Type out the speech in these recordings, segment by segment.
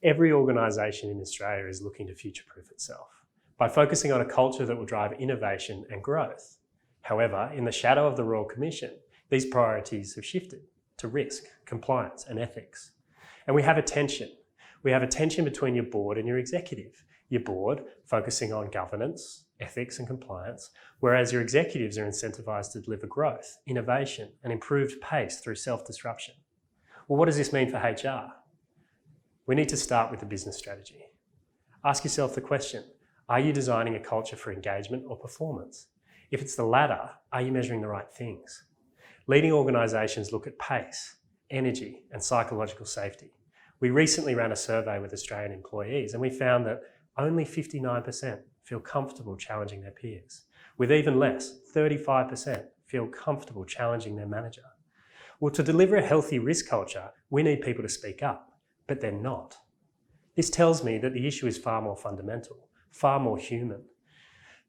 Every organisation in Australia is looking to future-proof itself by focusing on a culture that will drive innovation and growth. However, in the shadow of the Royal Commission, these priorities have shifted to risk, compliance and ethics. And we have a tension. We have a tension between your board and your executive. Your board focusing on governance, ethics and compliance, whereas your executives are incentivised to deliver growth, innovation and improved pace through self-disruption. Well, what does this mean for HR? We need to start with the business strategy. Ask yourself the question, are you designing a culture for engagement or performance? If it's the latter, are you measuring the right things? Leading organisations look at pace, energy and psychological safety. We recently ran a survey with Australian employees and we found that only 59% feel comfortable challenging their peers. With even less, 35% feel comfortable challenging their manager. Well, to deliver a healthy risk culture, we need people to speak up, but they're not. This tells me that the issue is far more fundamental, far more human.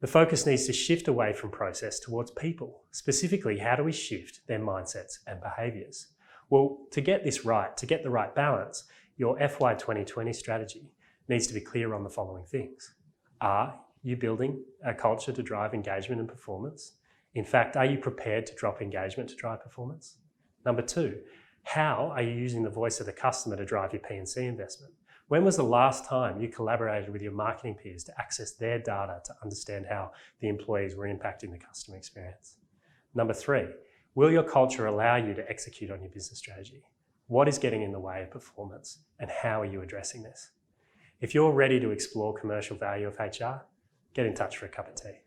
The focus needs to shift away from process towards people. Specifically, how do we shift their mindsets and behaviours? Well, to get this right, to get the right balance, your FY 2020 strategy needs to be clear on the following things. Are you building a culture to drive engagement and performance? In fact, are you prepared to drop engagement to drive performance? Number two, how are you using the voice of the customer to drive your P&C investment? When was the last time you collaborated with your marketing peers to access their data to understand how the employees were impacting the customer experience? Number three, will your culture allow you to execute on your business strategy? What is getting in the way of performance and how are you addressing this? If you're ready to explore commercial value of HR, get in touch for a cup of tea.